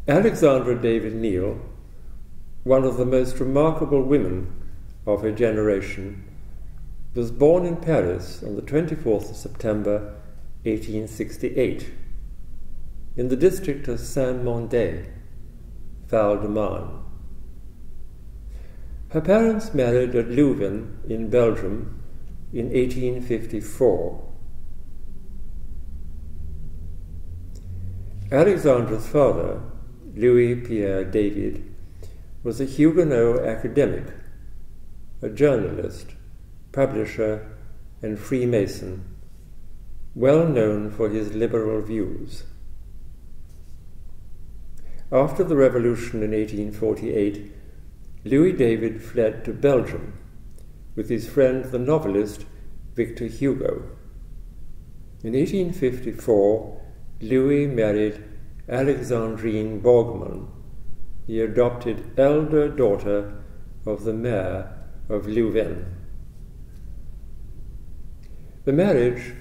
Alexandra David-Neel, one of the most remarkable women of her generation, was born in Paris on the 24th of September 1868 in the district of Saint-Mandé, Val-de-Marne. Her parents married at Leuven in Belgium in 1854. Alexandra's father, Louis-Pierre David, was a Huguenot academic, a journalist, publisher, and Freemason, well known for his liberal views. After the revolution in 1848, Louis David fled to Belgium with his friend the novelist Victor Hugo. In 1854, Louis married Alexandrine Borgmann, the adopted elder daughter of the mayor of Leuven. The marriage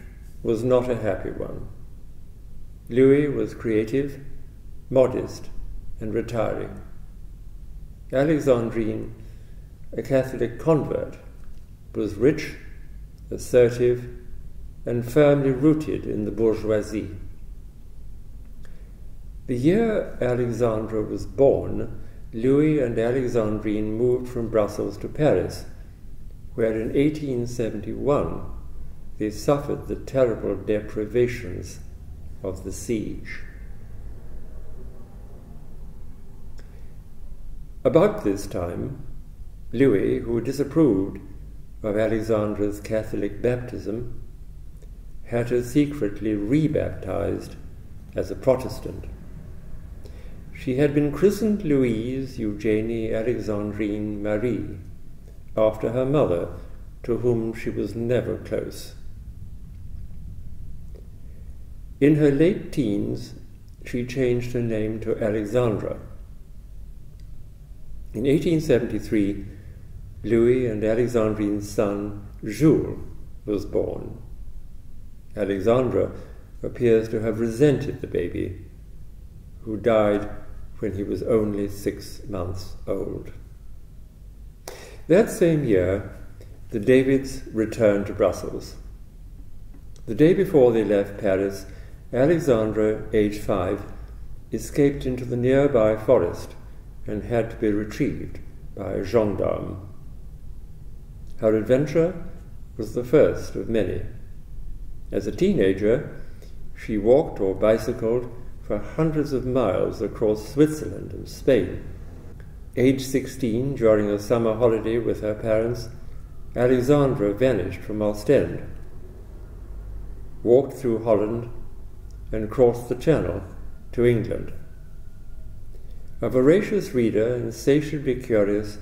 was not a happy one. Louis was creative, modest, and retiring. Alexandrine, a Catholic convert, was rich, assertive, and firmly rooted in the bourgeoisie. The year Alexandra was born, Louis and Alexandrine moved from Brussels to Paris, where in 1871 they suffered the terrible deprivations of the siege. About this time, Louis, who disapproved of Alexandra's Catholic baptism, had her secretly rebaptized as a Protestant. She had been christened Louise Eugénie Alexandrine Marie, after her mother, to whom she was never close. In her late teens, she changed her name to Alexandra. In 1873, Louis and Alexandrine's son, Jules, was born. Alexandra appears to have resented the baby, who died when he was only 6 months old. That same year, the Davids returned to Brussels. The day before they left Paris, Alexandra, aged 5, escaped into the nearby forest and had to be retrieved by a gendarme. Her adventure was the first of many. As a teenager, she walked or bicycled for hundreds of miles across Switzerland and Spain. Aged 16, during a summer holiday with her parents, Alexandra vanished from Ostend, walked through Holland, and crossed the Channel to England. A voracious reader, insatiably curious,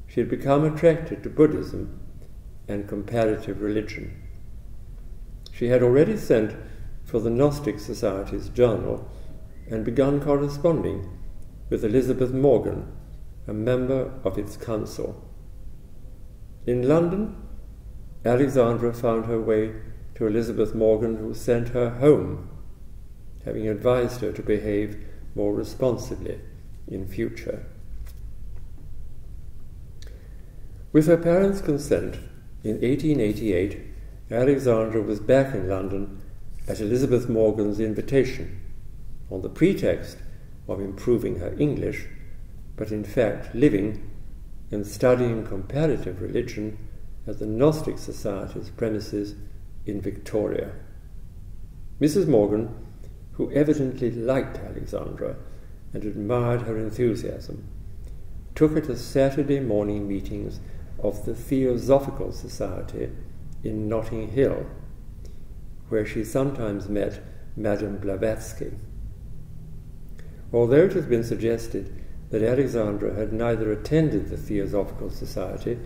she had become attracted to Buddhism and comparative religion. She had already sent for the Gnostic Society's journal and begun corresponding with Elizabeth Morgan, a member of its council. In London, Alexandra found her way to Elizabeth Morgan, who sent her home, having advised her to behave more responsibly in future. With her parents' consent, in 1888, Alexandra was back in London at Elizabeth Morgan's invitation, on the pretext of improving her English, but in fact living and studying comparative religion at the Gnostic Society's premises in Victoria. Mrs. Morgan, who evidently liked Alexandra and admired her enthusiasm, took her to Saturday morning meetings of the Theosophical Society in Notting Hill, where she sometimes met Madame Blavatsky. Although it has been suggested that Alexandra had neither attended the Theosophical Society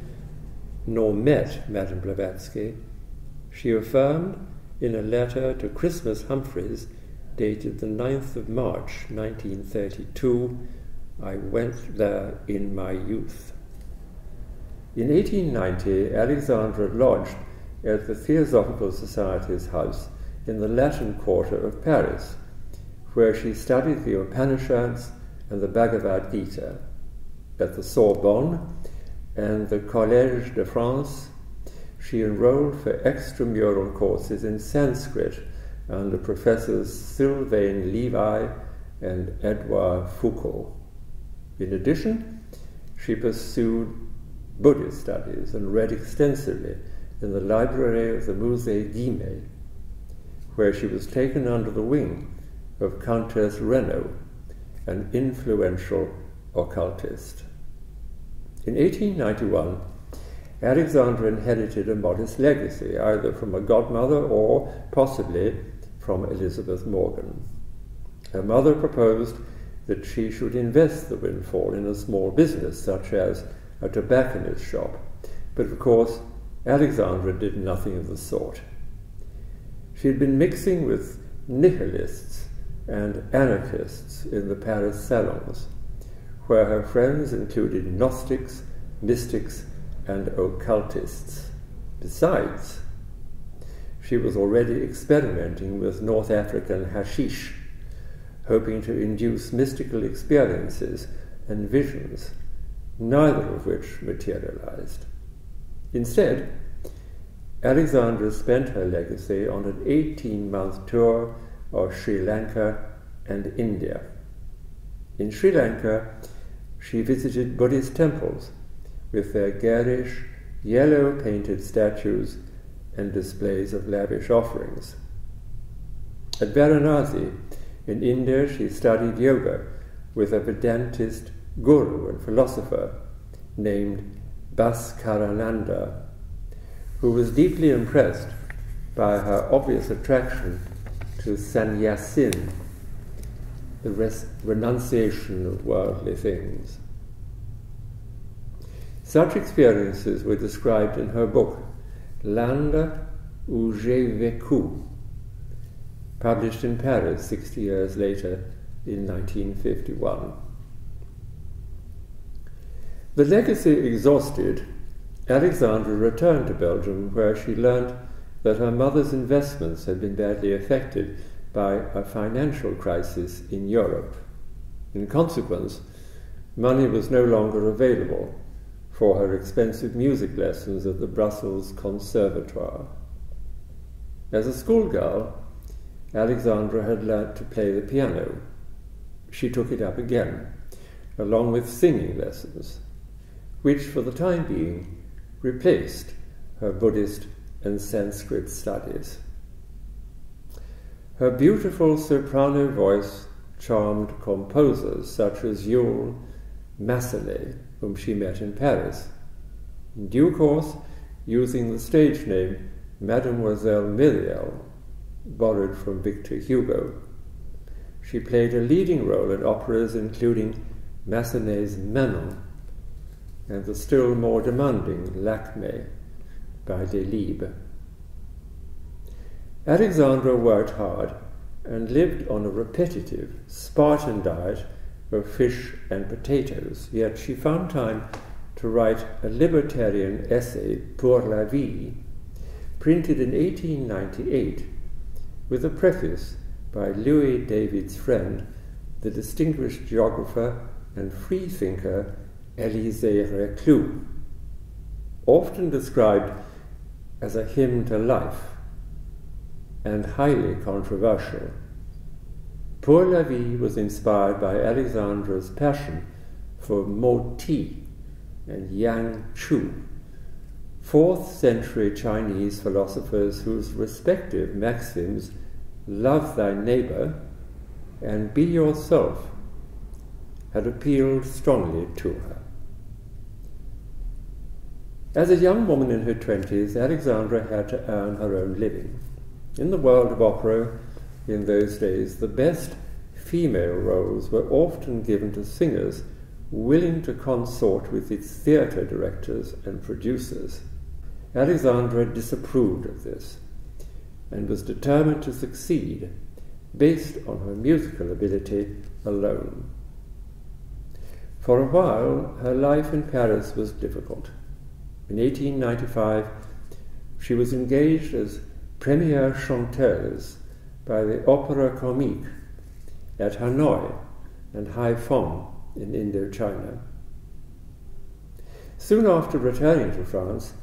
nor met Madame Blavatsky, she affirmed in a letter to Christmas Humphreys, dated the 9th of March 1932, "I went there in my youth." In 1890, Alexandra lodged at the Theosophical Society's house in the Latin Quarter of Paris, where she studied the Upanishads and the Bhagavad Gita. At the Sorbonne and the Collège de France, she enrolled for extramural courses in Sanskrit under Professors Sylvain Levi and Edouard Foucault. In addition, she pursued Buddhist studies and read extensively in the library of the Musée Guimet, where she was taken under the wing of Countess Renaud, an influential occultist. In 1891, Alexandra inherited a modest legacy, either from a godmother or, possibly, from Elizabeth Morgan. Her mother proposed that she should invest the windfall in a small business, such as a tobacconist's shop, but of course Alexandra did nothing of the sort. She had been mixing with nihilists and anarchists in the Paris salons, where her friends included Gnostics, mystics, and occultists. Besides, she was already experimenting with North African hashish, hoping to induce mystical experiences and visions, neither of which materialized. Instead, Alexandra spent her legacy on an 18-month tour of Sri Lanka and India. In Sri Lanka, she visited Buddhist temples with their garish, yellow-painted statues and displays of lavish offerings. At Varanasi, in India, she studied yoga with a Vedantist guru and philosopher named Bhaskarananda, who was deeply impressed by her obvious attraction to sannyasin, the renunciation of worldly things. Such experiences were described in her book, L'Inde où j'ai vécu, published in Paris 60 years later in 1951. The legacy exhausted, Alexandra returned to Belgium, where she learnt that her mother's investments had been badly affected by a financial crisis in Europe. In consequence, money was no longer available for her expensive music lessons at the Brussels Conservatoire. As a schoolgirl, Alexandra had learnt to play the piano. She took it up again, along with singing lessons, which for the time being replaced her Buddhist and Sanskrit studies. Her beautiful soprano voice charmed composers such as Jules Massenet, whom she met in Paris. In due course, using the stage name Mademoiselle Myriel, borrowed from Victor Hugo, she played a leading role in operas including Massenet's Manon and the still more demanding Lakmé by Delibes. Alexandra worked hard and lived on a repetitive, Spartan diet of fish and potatoes, yet she found time to write a libertarian essay, Pour la vie, printed in 1898, with a preface by Louis David's friend, the distinguished geographer and freethinker Élisée Reclus, often described as a hymn to life and highly controversial. Pour la vie was inspired by Alexandra's passion for Mo Ti and Yang Chu, 4th century Chinese philosophers whose respective maxims, love thy neighbor and be yourself, had appealed strongly to her. As a young woman in her 20s, Alexandra had to earn her own living. In the world of opera in those days, the best female roles were often given to singers willing to consort with its theatre directors and producers. Alexandra disapproved of this and was determined to succeed based on her musical ability alone. For a while, her life in Paris was difficult. In 1895, she was engaged as première chanteuse by the Opéra Comique at Hanoi and Haiphong in Indo-China. Soon after returning to France,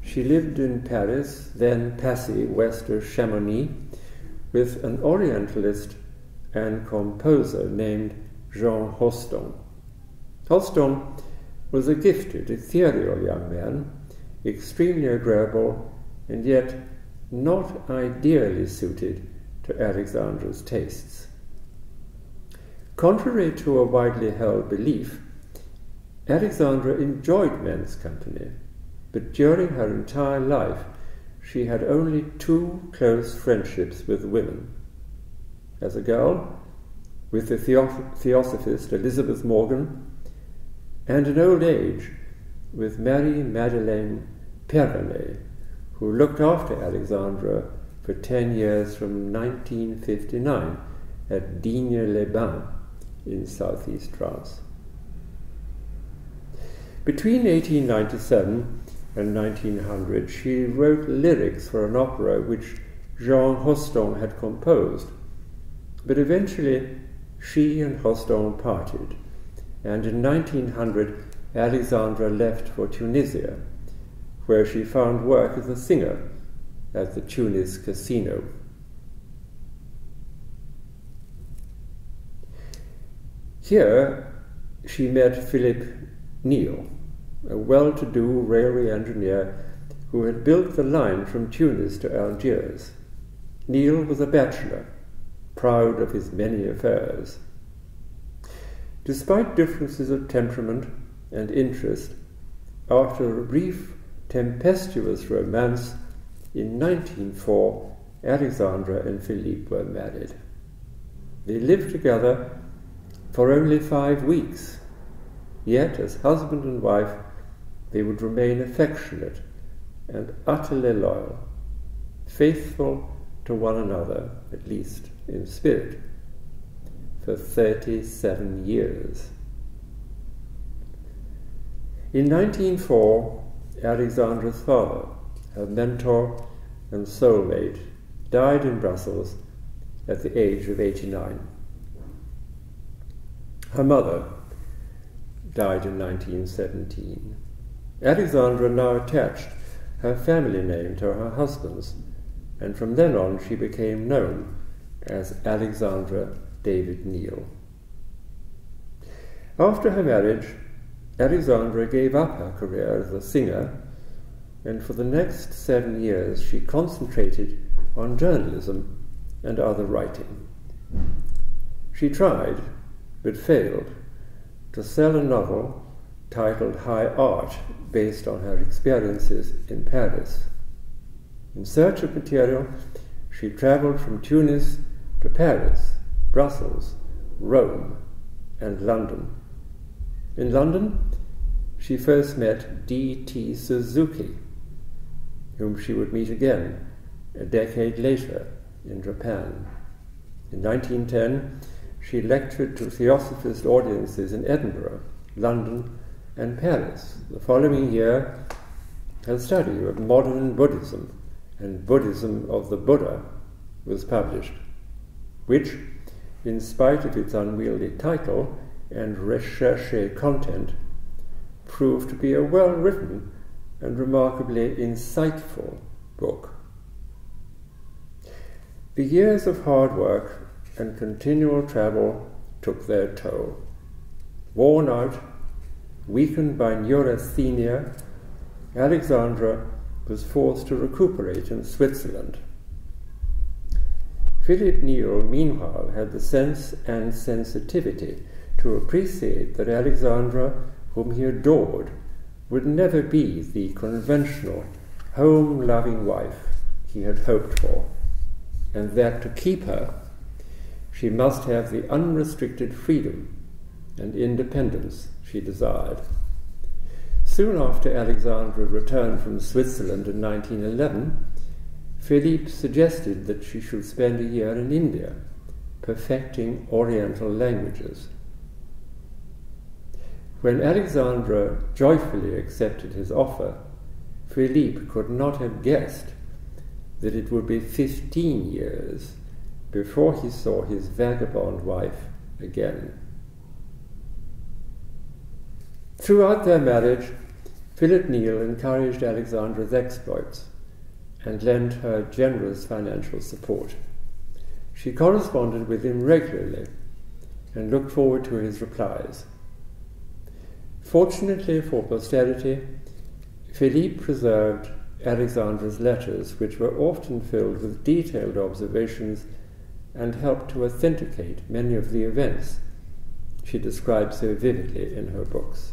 she lived in Paris, then Passy, west of Chamonix, with an Orientalist and composer named Jean Rostand. Rostand was a gifted, ethereal young man, extremely agreeable, and yet not ideally suited to Alexandra's tastes. Contrary to a widely held belief, Alexandra enjoyed men's company, but during her entire life she had only 2 close friendships with women. As a girl, with the theosophist Elizabeth Morgan, and in old age with Marie Madeleine Perronnet, who looked after Alexandra for 10 years from 1959 at Digne-les-Bains in southeast France. Between 1897 and 1900, she wrote lyrics for an opera which Jean Rostand had composed, but eventually she and Rostand parted, and in 1900 Alexandra left for Tunisia, where she found work as a singer at the Tunis Casino. Here she met Philip Neel, a well-to-do railway engineer who had built the line from Tunis to Algiers. Neel was a bachelor, proud of his many affairs. Despite differences of temperament and interest, after a brief, tempestuous romance, in 1904, Alexandra and Philippe were married. They lived together for only 5 weeks, yet as husband and wife they would remain affectionate and utterly loyal, faithful to one another, at least in spirit, for 37 years. In 1904, Alexandra's father, her mentor and soulmate, died in Brussels at the age of 89. Her mother died in 1917. Alexandra now attached her family name to her husband's, and from then on she became known as Alexandra David-Neel. After her marriage, Alexandra gave up her career as a singer, and for the next 7 years she concentrated on journalism and other writing. She tried, but failed, to sell a novel titled High Art, based on her experiences in Paris. In search of material, she travelled from Tunis to Paris, Brussels, Rome, and London. In London, she first met D.T. Suzuki, whom she would meet again a decade later in Japan. In 1910, she lectured to Theosophist audiences in Edinburgh, London, and Paris. The following year, her study of modern Buddhism and Buddhism of the Buddha was published, which, in spite of its unwieldy title and recherché content, proved to be a well-written and remarkably insightful book. The years of hard work and continual travel took their toll. Worn out, weakened by neurasthenia, Alexandra was forced to recuperate in Switzerland. Philip Neel, meanwhile, had the sense and sensitivity to appreciate that Alexandra, whom he adored, would never be the conventional, home-loving wife he had hoped for, and that to keep her, she must have the unrestricted freedom and independence she desired. Soon after Alexandra returned from Switzerland in 1911, Philippe suggested that she should spend a year in India, perfecting Oriental languages. When Alexandra joyfully accepted his offer, Philippe could not have guessed that it would be 15 years before he saw his vagabond wife again. Throughout their marriage, Philip Neel encouraged Alexandra's exploits and lent her generous financial support. She corresponded with him regularly and looked forward to his replies. Fortunately for posterity, Philippe preserved Alexandra's letters, which were often filled with detailed observations and helped to authenticate many of the events she describes so vividly in her books.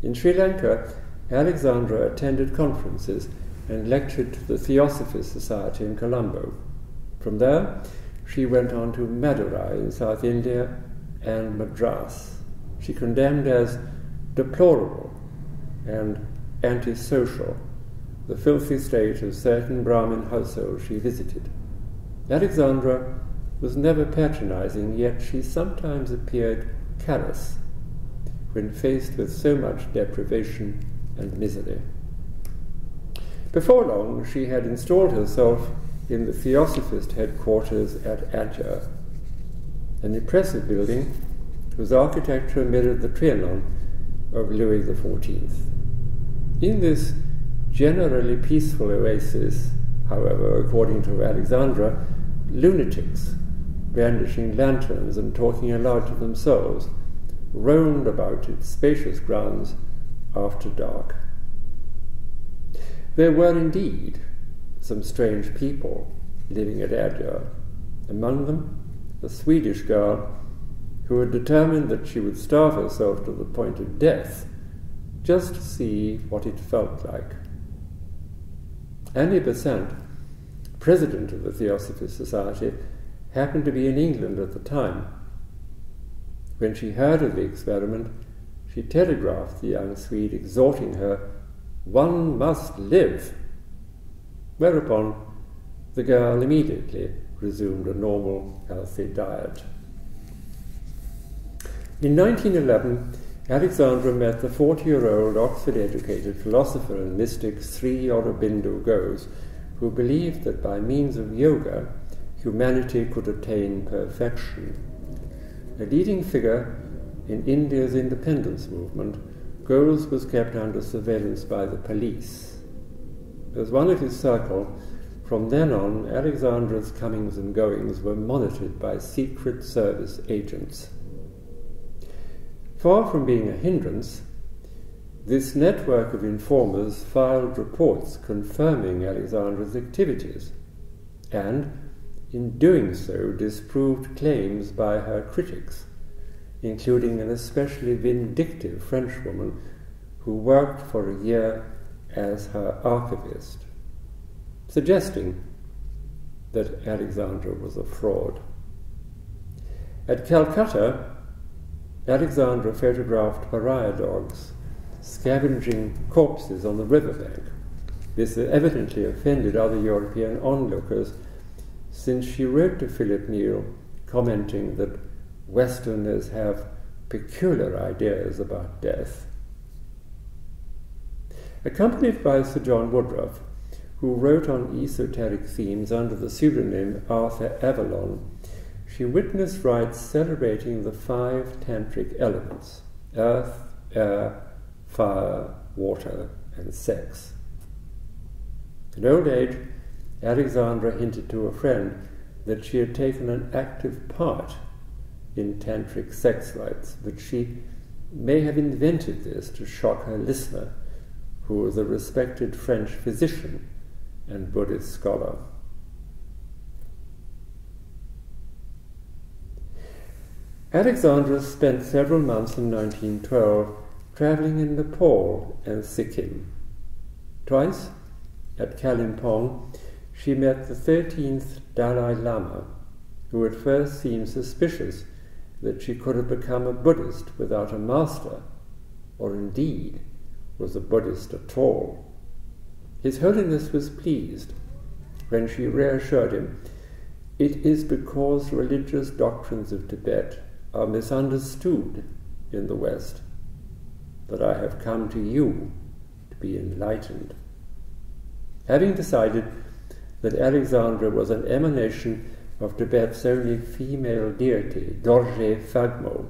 In Sri Lanka, Alexandra attended conferences and lectured to the Theosophist Society in Colombo. From there, she went on to Madurai in South India and Madras. She condemned as deplorable and antisocial the filthy state of certain Brahmin households she visited. Alexandra was never patronizing, yet she sometimes appeared callous when faced with so much deprivation and misery. Before long, she had installed herself in the Theosophist headquarters at Adya, an impressive building whose architecture mirrored the Trianon of Louis XIV. In this generally peaceful oasis, however, according to Alexandra, lunatics, brandishing lanterns and talking aloud to themselves, roamed about its spacious grounds after dark. There were indeed some strange people living at Adya, among them a Swedish girl who had determined that she would starve herself to the point of death just to see what it felt like. Annie Besant, president of the Theosophist Society, happened to be in England at the time. When she heard of the experiment, she telegraphed the young Swede exhorting her, "One must live," whereupon the girl immediately resumed a normal, healthy diet. In 1911, Alexandra met the 40-year-old Oxford-educated philosopher and mystic Sri Aurobindo Ghosh, who believed that by means of yoga, humanity could attain perfection. A leading figure in India's independence movement, Ghosh was kept under surveillance by the police. As one of his circle, from then on, Alexandra's comings and goings were monitored by Secret Service agents. Far from being a hindrance, this network of informers filed reports confirming Alexandra's activities, and in doing so disproved claims by her critics, including an especially vindictive Frenchwoman who worked for a year as her archivist, suggesting that Alexandra was a fraud. At Calcutta, Alexandra photographed pariah dogs scavenging corpses on the riverbank. This evidently offended other European onlookers, since she wrote to Philip Neel commenting that Westerners have peculiar ideas about death. Accompanied by Sir John Woodruff, who wrote on esoteric themes under the pseudonym Arthur Avalon, she witnessed rites celebrating the 5 tantric elements: earth, air, fire, water, and sex. In old age, Alexandra hinted to a friend that she had taken an active part in tantric sex rites, but she may have invented this to shock her listener, who was a respected French physician and Buddhist scholar. Alexandra spent several months in 1912 travelling in Nepal and Sikkim. Twice, at Kalimpong, she met the 13th Dalai Lama, who at first seemed suspicious that she could have become a Buddhist without a master, or indeed was a Buddhist at all. His Holiness was pleased when she reassured him, "It is because religious doctrines of Tibet are misunderstood in the West that I have come to you to be enlightened." Having decided that Alexandra was an emanation of Tibet's only female deity, Dorje Phagmo,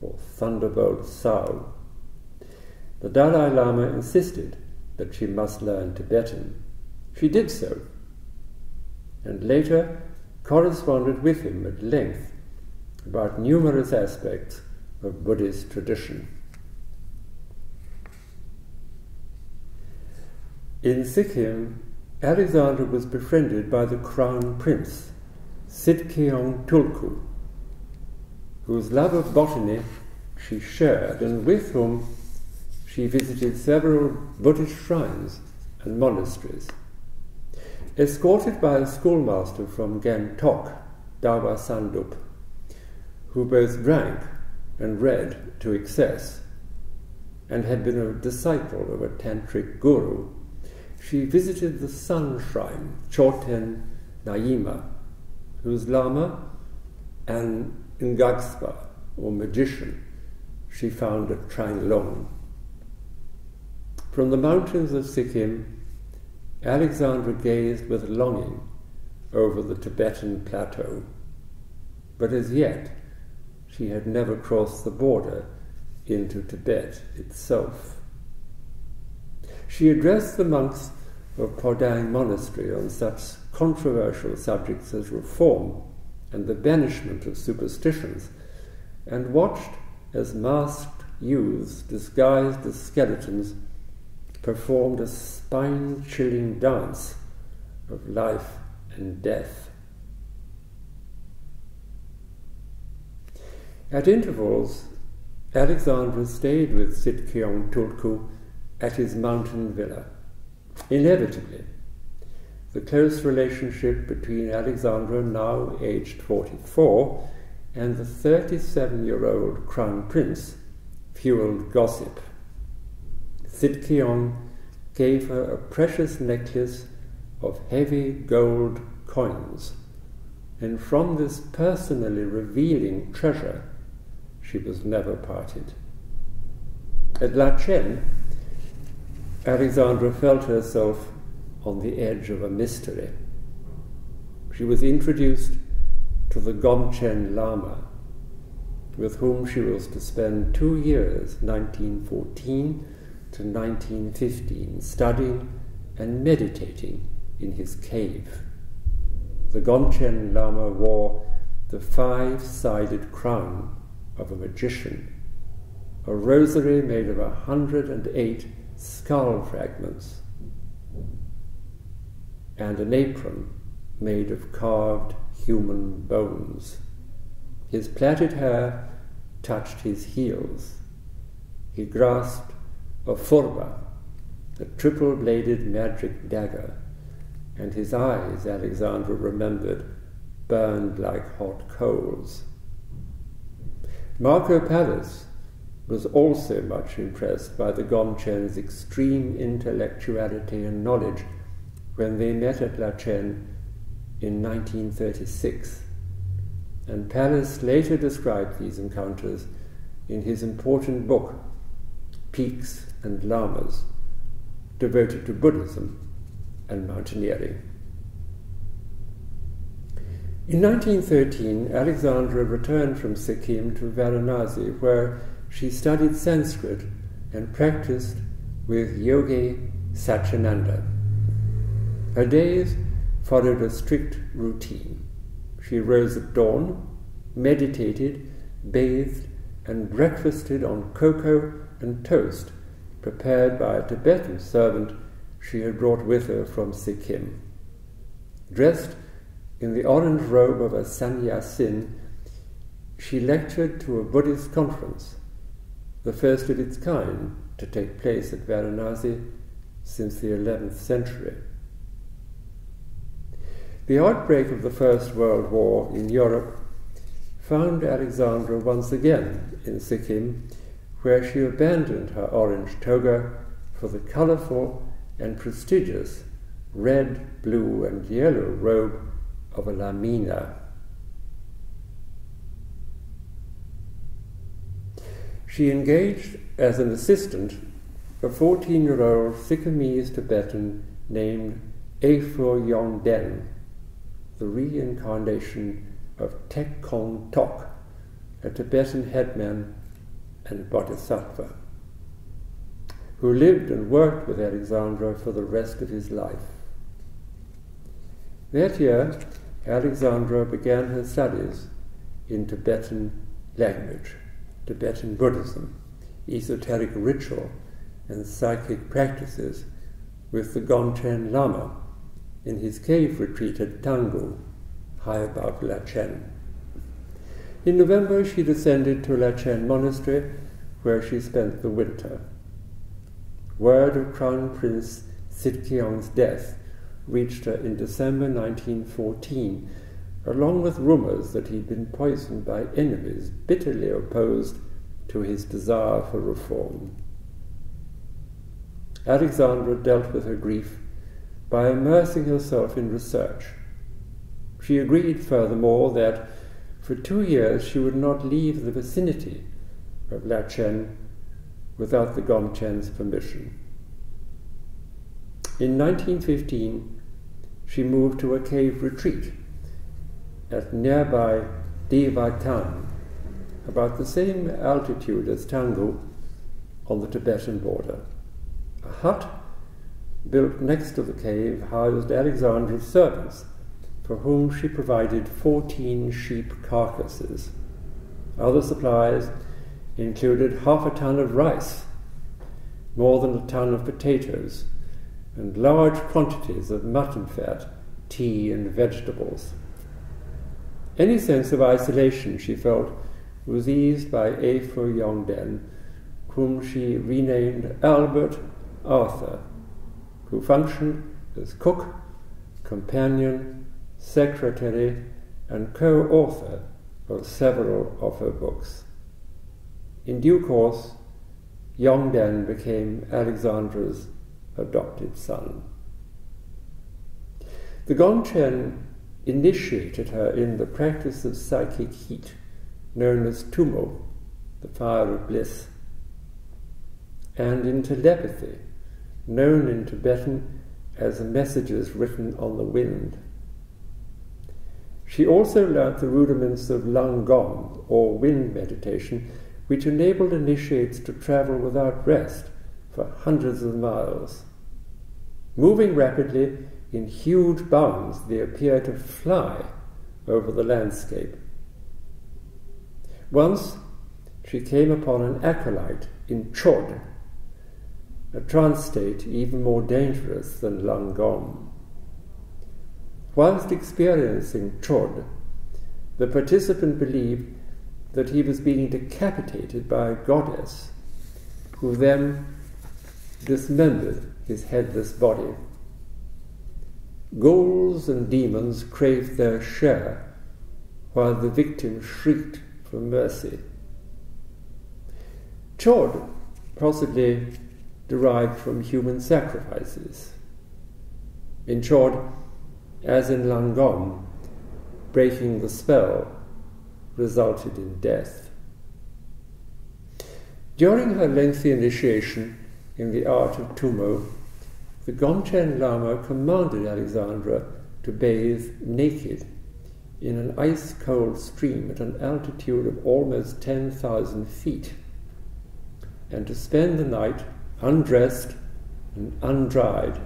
or Thunderbolt Sao. The Dalai Lama insisted that she must learn Tibetan. She did so, and later corresponded with him at length about numerous aspects of Buddhist tradition. In Sikkim, Alexandra was befriended by the Crown Prince, Sidkeong Tulku, whose love of botany she shared and with whom she visited several Buddhist shrines and monasteries. Escorted by a schoolmaster from Gangtok, Dawa Sandup, who both drank and read to excess, and had been a disciple of a tantric guru, she visited the sun shrine, Choten Naima, whose lama, an Ngagspa, or magician, she found at Tranglong. From the mountains of Sikkim, Alexandra gazed with longing over the Tibetan plateau, but as yet she had never crossed the border into Tibet itself. She addressed the monks of Podang Monastery on such controversial subjects as reform and the banishment of superstitions, and watched as masked youths disguised as skeletons performed a spine-chilling dance of life and death. At intervals, Alexandra stayed with Sidkeong Tulku at his mountain villa. Inevitably, the close relationship between Alexandra, now aged 44, and the 37-year-old Crown Prince fueled gossip. Sidkeong gave her a precious necklace of heavy gold coins, and from this personally revealing treasure she was never parted. At Lachen, Alexandra felt herself on the edge of a mystery. She was introduced to the Gomchen Lama, with whom she was to spend 2 years, 1914 to 1915, studying and meditating in his cave. The Gomchen Lama wore the 5-sided crown of a magician, a rosary made of 108 skull fragments, and an apron made of carved human bones. His plaited hair touched his heels. He grasped a furba, a triple-bladed magic dagger, and his eyes, Alexandra remembered, burned like hot coals. Marco Pallas was also much impressed by the Gomchen's extreme intellectuality and knowledge when they met at Lachen in 1936, and Pallas later described these encounters in his important book, Peaks and Lamas, devoted to Buddhism and mountaineering. In 1913, Alexandra returned from Sikkim to Varanasi, where she studied Sanskrit and practiced with Yogi Satyananda. Her days followed a strict routine. She rose at dawn, meditated, bathed, and breakfasted on cocoa and toast prepared by a Tibetan servant she had brought with her from Sikkim. Dressed in the orange robe of a sannyasin, she lectured to a Buddhist conference, the first of its kind to take place at Varanasi since the 11th century. The outbreak of the First World War in Europe found Alexandra once again in Sikkim, where she abandoned her orange toga for the colourful and prestigious red, blue and yellow robe of a lamina. She engaged as an assistant a 14-year-old Sikkimese Tibetan named Afo Yongden, the reincarnation of Tek Kong Tok, a Tibetan headman and bodhisattva, who lived and worked with Alexandra for the rest of his life. That year, Alexandra began her studies in Tibetan language, Tibetan Buddhism, esoteric ritual, and psychic practices with the Gomchen Lama in his cave retreat at Tangu, high above Lachen. In November, she descended to Lachen Monastery, where she spent the winter. Word of Crown Prince Sitkiong's death reached her in December 1914, along with rumors that he'd been poisoned by enemies bitterly opposed to his desire for reform. Alexandra dealt with her grief by immersing herself in research. She agreed, furthermore, that for 2 years she would not leave the vicinity of Lachen without the Gomchen's permission. In 1915, she moved to a cave retreat at nearby Devatan, about the same altitude as Tangu, on the Tibetan border. A hut built next to the cave housed Alexandra's servants, for whom she provided 14 sheep carcasses. Other supplies included half a ton of rice, more than a ton of potatoes, and large quantities of mutton fat, tea, and vegetables. Any sense of isolation she felt was eased by Aifo Yongden, whom she renamed Albert Arthur, who functioned as cook, companion, secretary, and co-author of several of her books. In due course, Yongden became Alexandra's adopted son. The Gomchen initiated her in the practice of psychic heat, known as tumo, the fire of bliss, and in telepathy, known in Tibetan as messages written on the wind. She also learnt the rudiments of Langom, or wind meditation, which enabled initiates to travel without rest for hundreds of miles. Moving rapidly, in huge bounds, they appear to fly over the landscape. Once she came upon an acolyte in Chod, a trance state even more dangerous than Langom. Whilst experiencing Chod, the participant believed that he was being decapitated by a goddess, who then dismembered his headless body. Ghouls and demons craved their share, while the victim shrieked for mercy. Chod possibly derived from human sacrifices. In Chod, as in Langom, breaking the spell resulted in death. During her lengthy initiation in the art of tumo, the Gomchen Lama commanded Alexandra to bathe naked in an ice-cold stream at an altitude of almost 10,000 feet, and to spend the night undressed and undried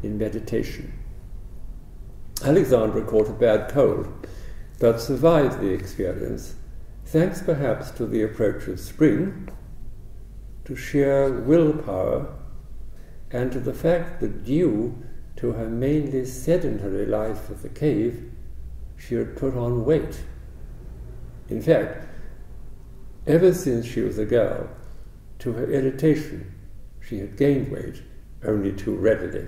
in meditation. Alexandra caught a bad cold, but survived the experience, thanks perhaps to the approach of spring, to sheer willpower, and to the fact that due to her mainly sedentary life at the cave, she had put on weight. In fact, ever since she was a girl, to her irritation, she had gained weight only too readily.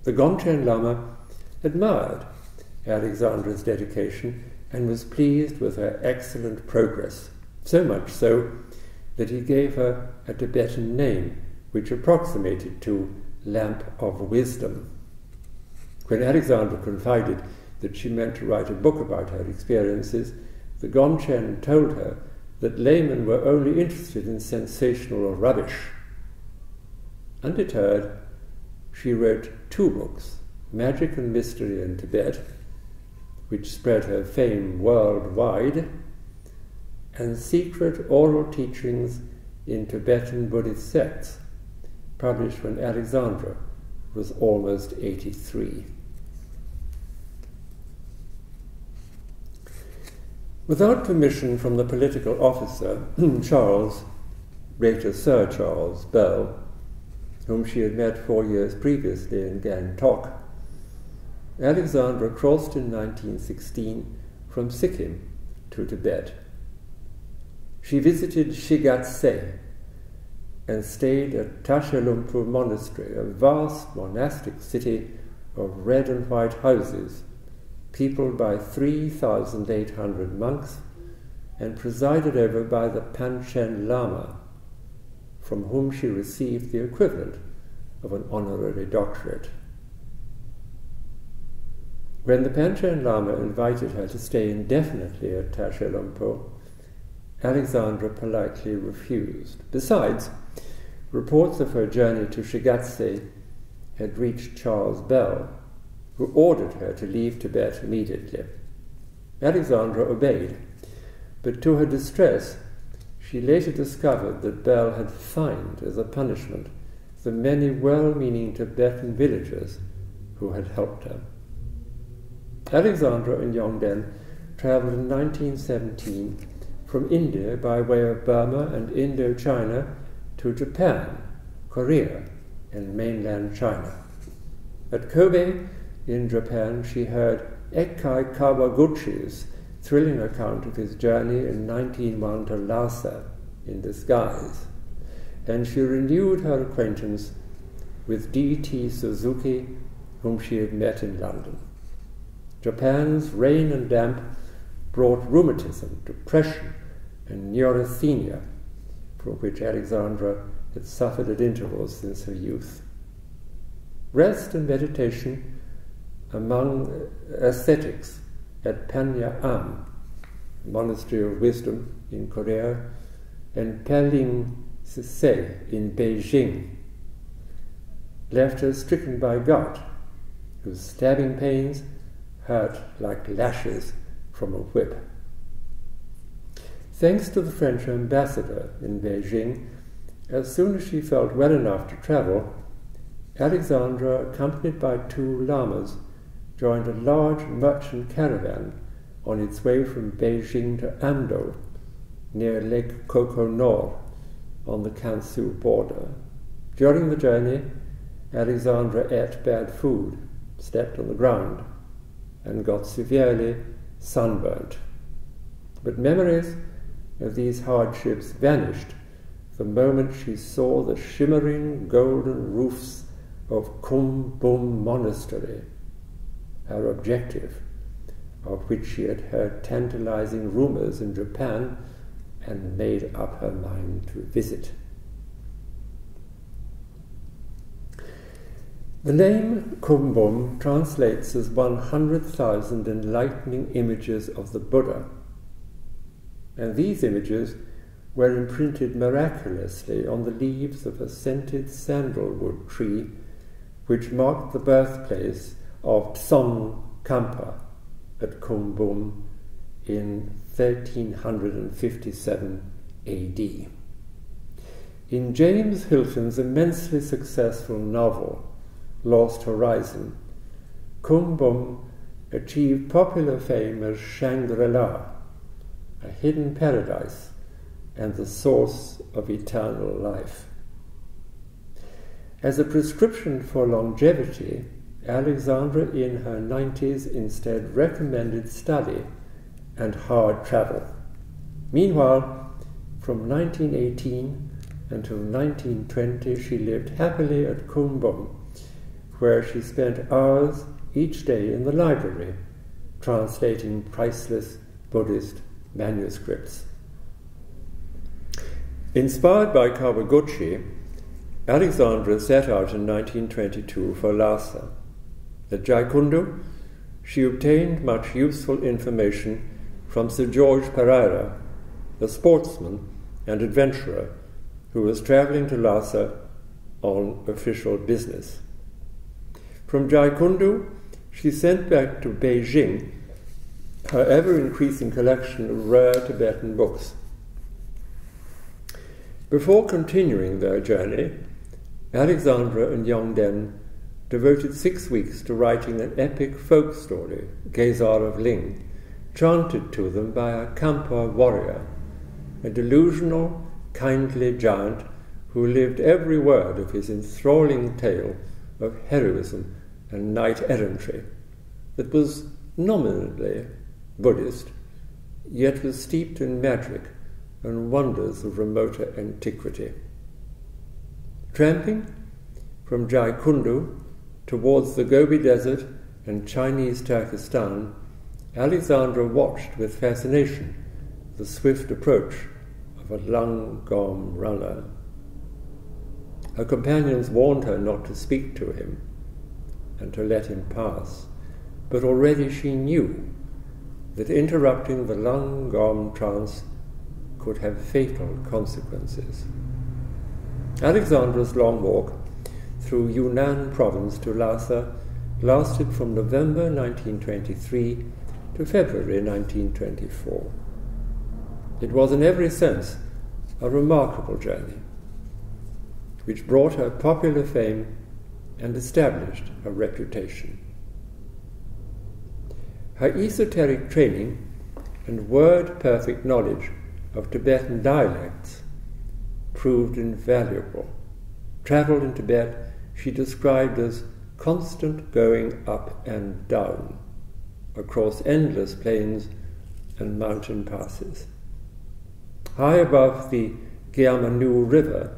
The Gomchen Lama admired Alexandra's dedication and was pleased with her excellent progress, so much so that he gave her a Tibetan name which approximated to Lamp of Wisdom. When Alexandra confided that she meant to write a book about her experiences, the Gomchen told her that laymen were only interested in sensational rubbish. Undeterred, she wrote 2 books, Magic and Mystery in Tibet which spread her fame worldwide, and secret oral teachings in Tibetan Buddhist sects, published when Alexandra was almost 83. Without permission from the political officer, Charles, later Sir Charles Bell, whom she had met 4 years previously in Gangtok, Alexandra crossed in 1916 from Sikkim to Tibet. She visited Shigatse and stayed at Tashalumpu Monastery, a vast monastic city of red and white houses, peopled by 3,800 monks and presided over by the Panchen Lama, from whom she received the equivalent of an honorary doctorate. When the Panchen Lama invited her to stay indefinitely at Tashalumpu, Alexandra politely refused. Besides, reports of her journey to Shigatse had reached Charles Bell, who ordered her to leave Tibet immediately. Alexandra obeyed, but to her distress, she later discovered that Bell had fined as a punishment the many well-meaning Tibetan villagers who had helped her. Alexandra and Yongden travelled in 1917 from India by way of Burma and Indo-China to Japan, Korea, and mainland China. At Kobe, in Japan, she heard Ekkai Kawaguchi's thrilling account of his journey in 1901 to Lhasa in disguise, and she renewed her acquaintance with D.T. Suzuki, whom she had met in London. Japan's rain and damp brought rheumatism, depression, and neurasthenia, from which Alexandra had suffered at intervals since her youth. Rest and meditation among ascetics at Panya-am, Monastery of Wisdom in Korea, and Paling-se in Beijing, left her stricken by gout, whose stabbing pains hurt like lashes from a whip. Thanks to the French ambassador in Beijing, as soon as she felt well enough to travel, Alexandra, accompanied by 2 lamas, joined a large merchant caravan on its way from Beijing to Amdo, near Lake Koko Nor, on the Kansu border. During the journey, Alexandra ate bad food, slept on the ground, and got severely sunburnt. But memories of these hardships vanished the moment she saw the shimmering golden roofs of Kum Bum Monastery, her objective, of which she had heard tantalizing rumors in Japan and made up her mind to visit. The name Kumbum translates as 100,000 enlightening images of the Buddha, and these images were imprinted miraculously on the leaves of a scented sandalwood tree which marked the birthplace of Tsongkampa at Kumbum in 1357 AD. In James Hilton's immensely successful novel, Lost Horizon, Kumbum achieved popular fame as Shangri-La, a hidden paradise and the source of eternal life. As a prescription for longevity, Alexandra in her 90s instead recommended study and hard travel. Meanwhile, from 1918 until 1920, she lived happily at Kumbum, where she spent hours each day in the library, translating priceless Buddhist manuscripts. Inspired by Kawaguchi, Alexandra set out in 1922 for Lhasa. At Jaikundu, she obtained much useful information from Sir George Pereira, a sportsman and adventurer who was travelling to Lhasa on official business. From Jaikundu, she sent back to Beijing her ever-increasing collection of rare Tibetan books. Before continuing their journey, Alexandra and Yongden devoted 6 weeks to writing an epic folk story, Gezar of Ling, chanted to them by a Kampa warrior, a delusional, kindly giant who lived every word of his enthralling tale of heroism and knight-errantry that was nominally Buddhist, yet was steeped in magic and wonders of remoter antiquity. Tramping from Jaikundu towards the Gobi Desert and Chinese Turkestan, Alexandra watched with fascination the swift approach of a Lungom runner. Her companions warned her not to speak to him and to let him pass, but already she knew that interrupting the Lungom trance could have fatal consequences. Alexandra's long walk through Yunnan province to Lhasa lasted from November 1923 to February 1924. It was in every sense a remarkable journey, which brought her popular fame and established her reputation. Her esoteric training and word-perfect knowledge of Tibetan dialects proved invaluable. Travel in Tibet she described as constant going up and down across endless plains and mountain passes. High above the Gyamanu River,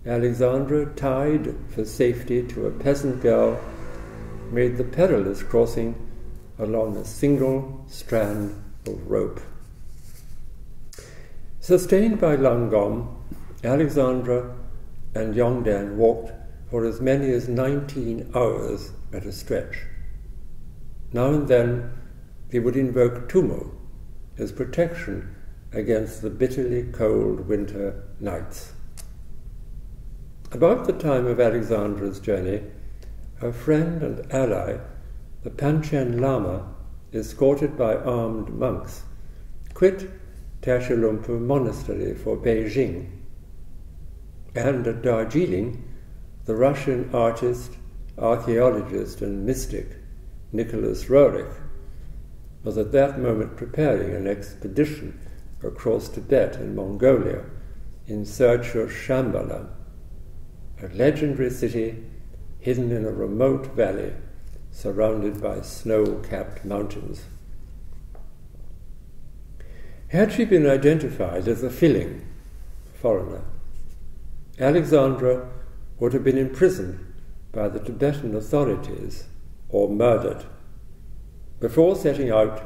Alexandra, tied for safety to a peasant girl, made the perilous crossing along a single strand of rope. Sustained by Lungom, Alexandra and Yongden walked for as many as 19 hours at a stretch. Now and then they would invoke Tumo as protection against the bitterly cold winter nights. About the time of Alexandra's journey, her friend and ally, the Panchen Lama, escorted by armed monks, quit Tashilumpu Monastery for Beijing, and at Darjeeling, the Russian artist, archaeologist and mystic Nicholas Roerich was at that moment preparing an expedition across Tibet and Mongolia in search of Shambhala, a legendary city hidden in a remote valley surrounded by snow-capped mountains. Had she been identified as a filling foreigner, Alexandra would have been imprisoned by the Tibetan authorities or murdered. Before setting out,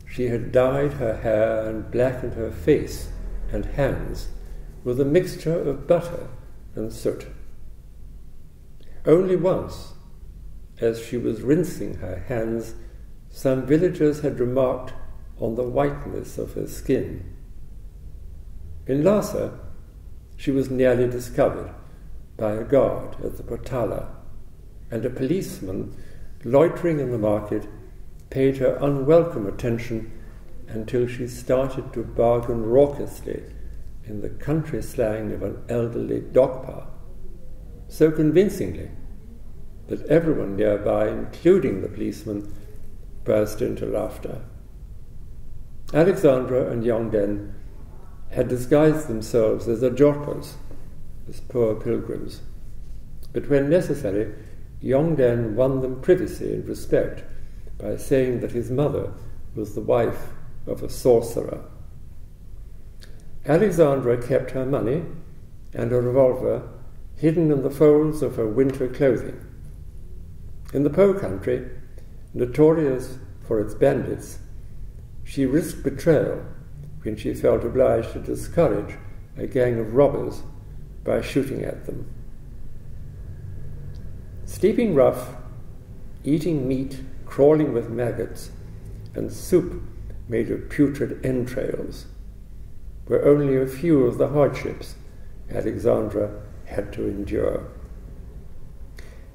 she had dyed her hair and blackened her face and hands with a mixture of butter and soot. Only once, as she was rinsing her hands, some villagers had remarked on the whiteness of her skin. In Lhasa, she was nearly discovered by a guard at the Potala, and a policeman loitering in the market paid her unwelcome attention until she started to bargain raucously in the country slang of an elderly Dokpa, so convincingly that everyone nearby, including the policeman, burst into laughter. Alexandra and Yongden had disguised themselves as ajorpas, as poor pilgrims, but when necessary, Yongden won them privacy and respect by saying that his mother was the wife of a sorcerer. Alexandra kept her money and a revolver hidden in the folds of her winter clothing. In the Po country, notorious for its bandits, she risked betrayal when she felt obliged to discourage a gang of robbers by shooting at them. Sleeping rough, eating meat crawling with maggots, and soup made of putrid entrails were only a few of the hardships Alexandra had to endure.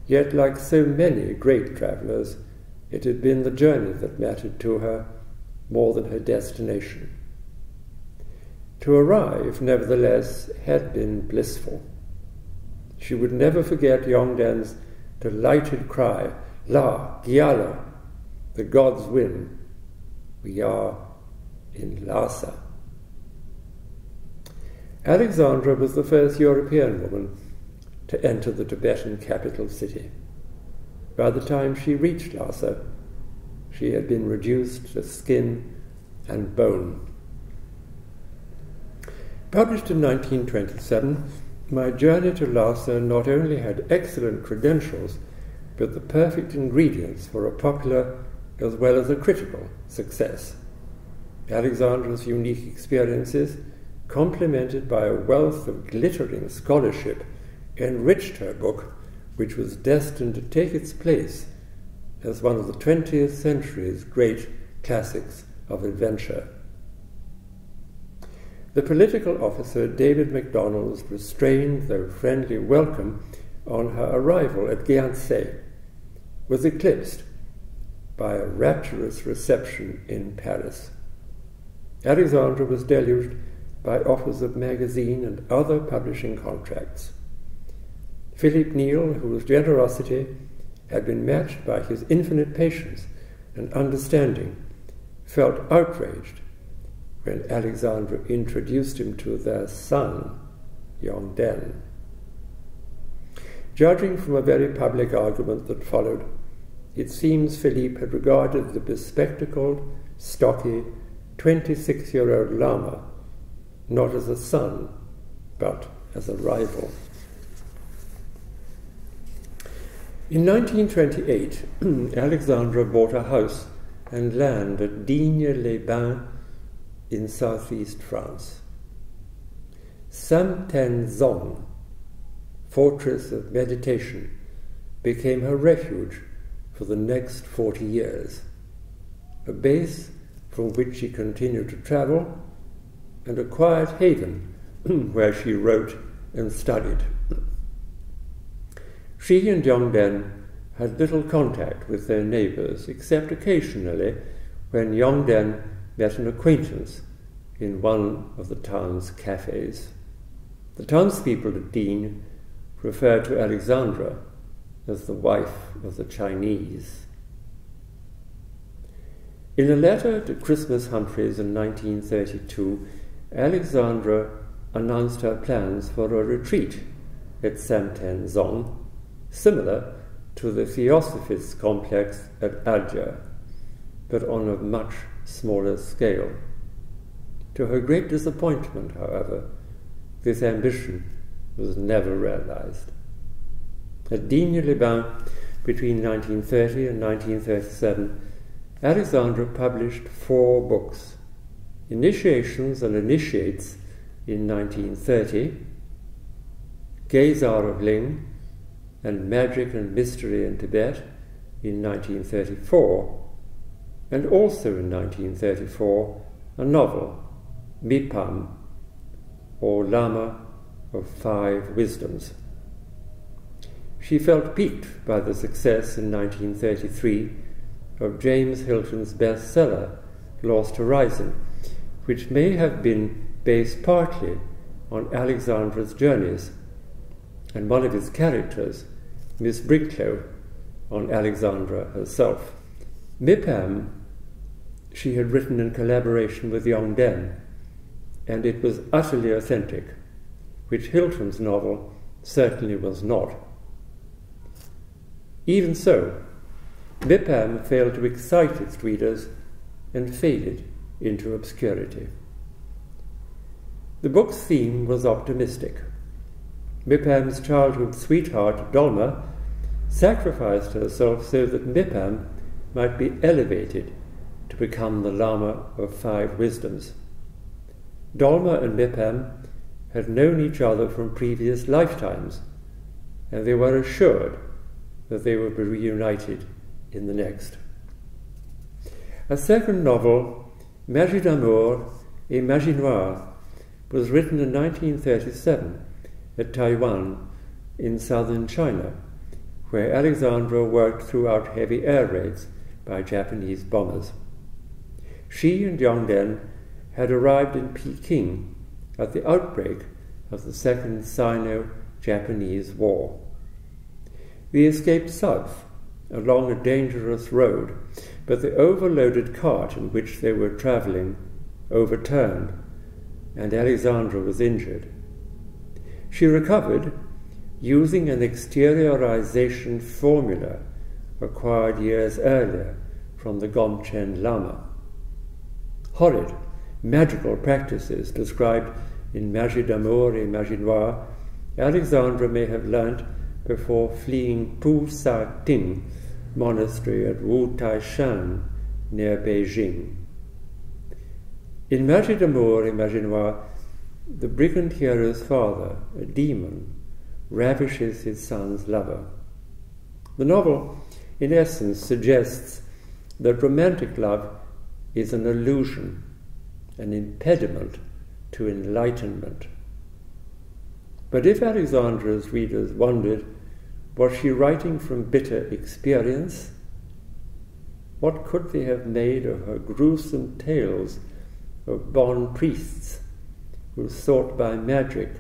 Yet, like so many great travellers, it had been the journey that mattered to her, more than her destination. To arrive, nevertheless, had been blissful. She would never forget Yongdan's delighted cry, "La, Gyala, the gods win. We are in Lhasa." Alexandra was the first European woman to enter the Tibetan capital city. By the time she reached Lhasa, she had been reduced to skin and bone. Published in 1927, My Journey to Lhasa not only had excellent credentials, but the perfect ingredients for a popular as well as a critical success. Alexandra's unique experiences, complemented by a wealth of glittering scholarship, enriched her book, which was destined to take its place as one of the 20th century's great classics of adventure. The political officer David MacDonald's restrained though friendly welcome on her arrival at Gyantse was eclipsed by a rapturous reception in Paris. Alexandra was deluged by offers of magazine and other publishing contracts. Philip Neal, whose generosity had been matched by his infinite patience and understanding, felt outraged when Alexandra introduced him to their son, Yongdan. Judging from a very public argument that followed, it seems Philippe had regarded the bespectacled, stocky, 26-year-old Lama not as a son, but as a rival. In 1928, Alexandra bought a house and land at Digne-les-Bains in southeast France. Saint-Tenzon, fortress of meditation, became her refuge for the next 40 years, a base from which she continued to travel, and a quiet haven where she wrote and studied. She and Yongdan had little contact with their neighbours, except occasionally when Yongdan met an acquaintance in one of the town's cafes. The townspeople at Digne referred to Alexandra as the wife of the Chinese. In a letter to Christmas Humphreys in 1932, Alexandra announced her plans for a retreat at Saint-Tenzon, similar to the Theosophists' complex at Alger, but on a much smaller scale. To her great disappointment, however, this ambition was never realized. At Digne-les-Bains, between 1930 and 1937, Alexandra published 4 books: Initiations and Initiates in 1930, Gazar of Ling, and Magic and Mystery in Tibet in 1934, and also in 1934 a novel, Mipam, or Lama of 5 Wisdoms. She felt piqued by the success in 1933 of James Hilton's bestseller, Lost Horizon, which may have been based partly on Alexandra's journeys, and one of his characters, Miss Bricklow, on Alexandra herself. Mipam she had written in collaboration with Yongdan, and it was utterly authentic, which Hilton's novel certainly was not. Even so, Mipam failed to excite its readers and faded into obscurity. The book's theme was optimistic. Mipam's childhood sweetheart, Dolma, sacrificed herself so that Mipam might be elevated to become the Lama of 5 Wisdoms. Dolma and Mipam had known each other from previous lifetimes, and they were assured that they would be reunited in the next. A second novel, Magie d'amour et magie noire, was written in 1937 at Taiwan in southern China, where Alexandra worked throughout heavy air raids by Japanese bombers. she and Yongden had arrived in Peking at the outbreak of the Second Sino-Japanese War. They escaped south along a dangerous road, but the overloaded cart in which they were travelling overturned, and Alexandra was injured. She recovered using an exteriorization formula acquired years earlier from the Gomchen Lama. Horrid, magical practices described in Magie d'amour et magie noire, Alexandra may have learnt before fleeing Pu Sa Ting monastery at Wu Taishan near Beijing. In Magie d'amour et magie noire, the brigand hero's father, a demon, ravishes his son's lover. The novel, in essence, suggests that romantic love is an illusion, an impediment to enlightenment. But if Alexandra's readers wondered, was she writing from bitter experience? What could they have made of her gruesome tales of Bon priests who sought by magic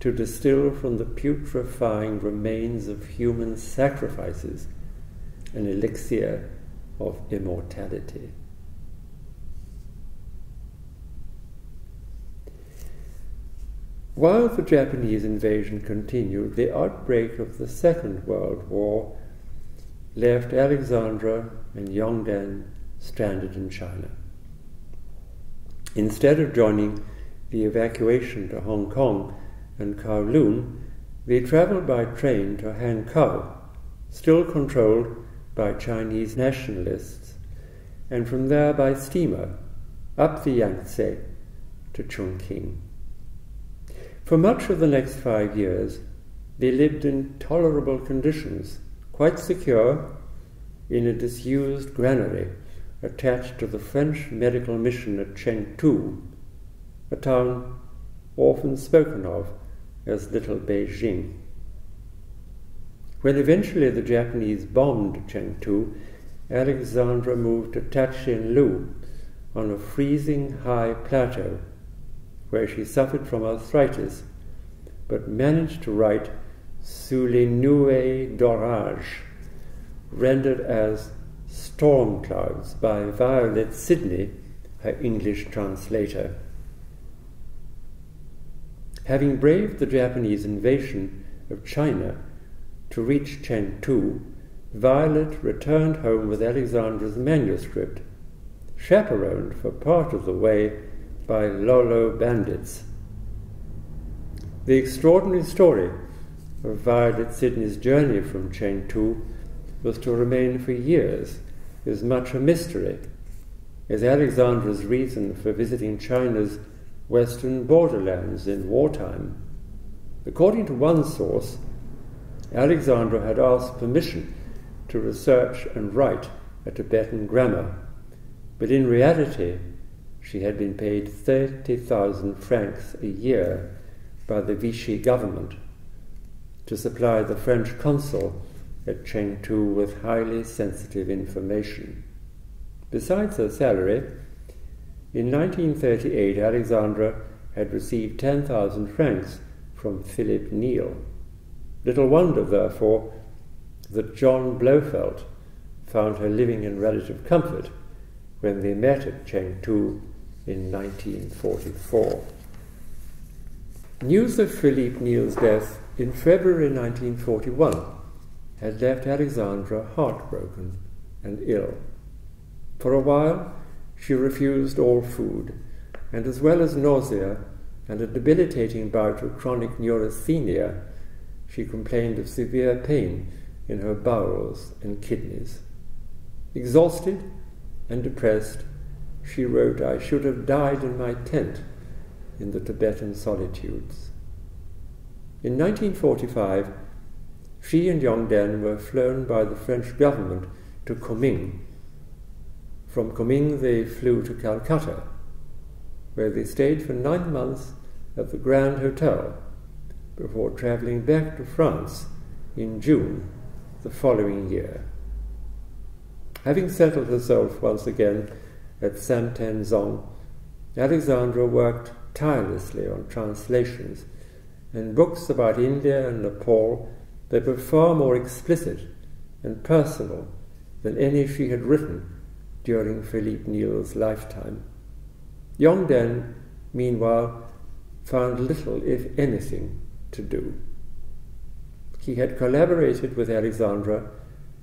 to distill from the putrefying remains of human sacrifices an elixir of immortality? While the Japanese invasion continued, the outbreak of the Second World War left Alexandra and Yongden stranded in China. Instead of joining the evacuation to Hong Kong and Kowloon, they travelled by train to Hankou, still controlled by Chinese nationalists, and from there by steamer up the Yangtze to Chongqing. For much of the next 5 years, they lived in tolerable conditions, quite secure in a disused granary attached to the French medical mission at Chengdu, a town often spoken of as Little Beijing. When eventually the Japanese bombed Chengdu, Alexandra moved to Tachinlu on a freezing high plateau, where she suffered from arthritis, but managed to write Sous les nuées d'orage, rendered as storm clouds by Violet Sidney, her English translator. Having braved the Japanese invasion of China to reach Chengdu, Violet returned home with Alexandra's manuscript, chaperoned for part of the way by Lolo bandits. The extraordinary story of Violet Sidney's journey from Chengdu was to remain for years as much a mystery as Alexandra's reason for visiting China's western borderlands in wartime. According to one source, Alexandra had asked permission to research and write a Tibetan grammar, but in reality she had been paid 30,000 francs a year by the Vichy government to supply the French consul at Chengdu with highly sensitive information. Besides her salary, in 1938 Alexandra had received 10,000 francs from Philip Neel. Little wonder, therefore, that John Blofeld found her living in relative comfort when they met at Chengdu in 1944. News of Philippe Neel's death in February 1941 had left Alexandra heartbroken and ill. For a while she refused all food, and as well as nausea and a debilitating bout of chronic neurasthenia, she complained of severe pain in her bowels and kidneys. Exhausted and depressed, she wrote, "I should have died in my tent in the Tibetan solitudes." In 1945, she and Yongden were flown by the French government to Kunming. From Kunming they flew to Calcutta, where they stayed for 9 months at the Grand Hotel before travelling back to France in June the following year. Having settled herself once again at Samten-zong, Alexandra worked tirelessly on translations and books about India and Nepal that were far more explicit and personal than any she had written during Philippe Neel's lifetime. Yongden, meanwhile, found little, if anything, to do. He had collaborated with Alexandra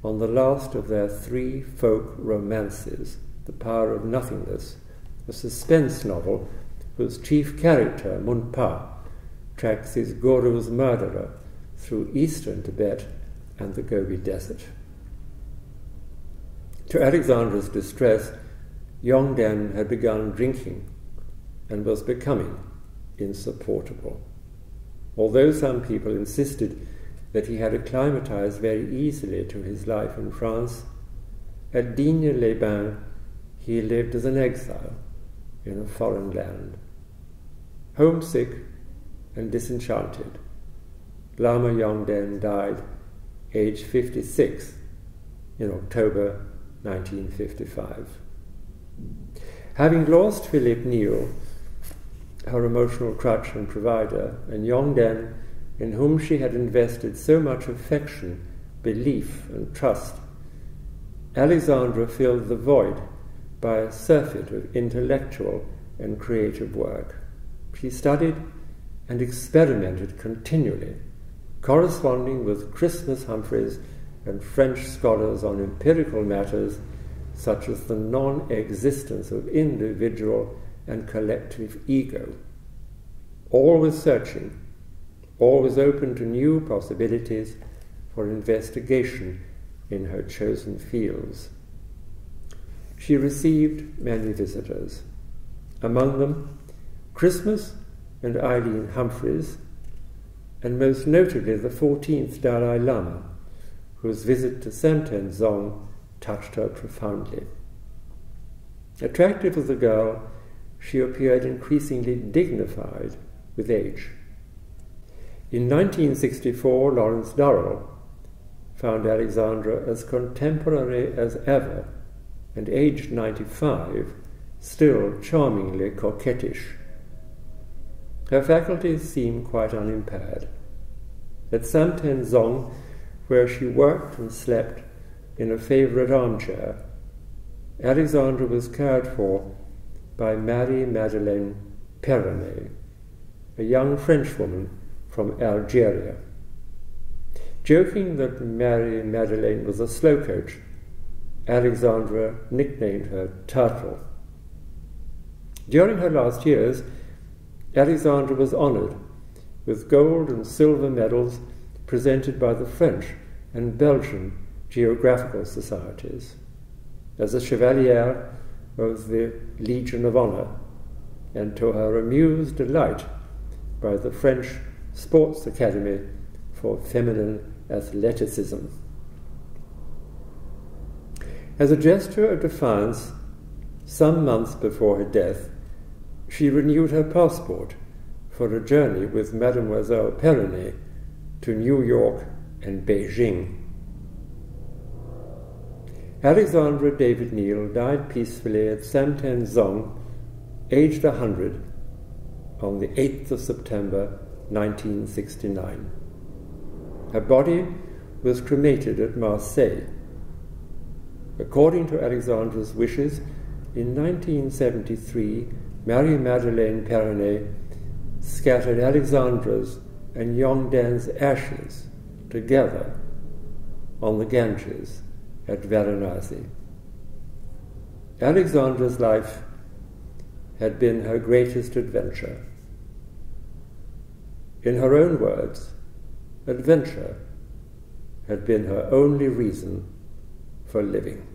on the last of their 3 folk romances, The Power of Nothingness, a suspense novel whose chief character, Munpa, tracks his guru's murderer through eastern Tibet and the Gobi Desert. To Alexandra's distress, Yongden had begun drinking and was becoming insupportable. Although some people insisted that he had acclimatized very easily to his life in France, at Digne-les-Bains he lived as an exile in a foreign land. Homesick and disenchanted, Lama Yongden died aged 56 in October 1955. Having lost Philippe Neel, her emotional crutch and provider, and Yongden, in whom she had invested so much affection, belief, and trust, Alexandra filled the void by a surfeit of intellectual and creative work. She studied and experimented continually, corresponding with Christmas Humphreys and French scholars on empirical matters such as the non-existence of individual and collective ego. Always searching, always open to new possibilities for investigation in her chosen fields. She received many visitors, among them Christmas and Eileen Humphreys, and most notably the 14th Dalai Lama, whose visit to Samten-zong touched her profoundly. Attractive as a girl, she appeared increasingly dignified with age. In 1964, Lawrence Durrell found Alexandra as contemporary as ever, and aged 95, still charmingly coquettish. Her faculties seem quite unimpaired. At Samten-zong, where she worked and slept in a favourite armchair, Alexandra was cared for by Marie-Madeleine Perronnet, a young Frenchwoman from Algeria. Joking that Marie-Madeleine was a slow coach, Alexandra nicknamed her Turtle. During her last years, Alexandra was honoured with gold and silver medals presented by the French and Belgian geographical societies, as a chevalier of the Legion of Honour, and to her amused delight by the French Sports Academy for Feminine Athleticism. As a gesture of defiance, some months before her death, she renewed her passport for a journey with Mademoiselle Perronnet to New York and Beijing. Alexandra David-Neel died peacefully at Samten-zong, aged 100, on the 8th of September 1969. Her body was cremated at Marseille. According to Alexandra's wishes, in 1973, Marie-Madeleine Perronnet scattered Alexandra's and Yongden's ashes together on the Ganges at Varanasi. Alexandra's life had been her greatest adventure. In her own words, adventure had been her only reason for living.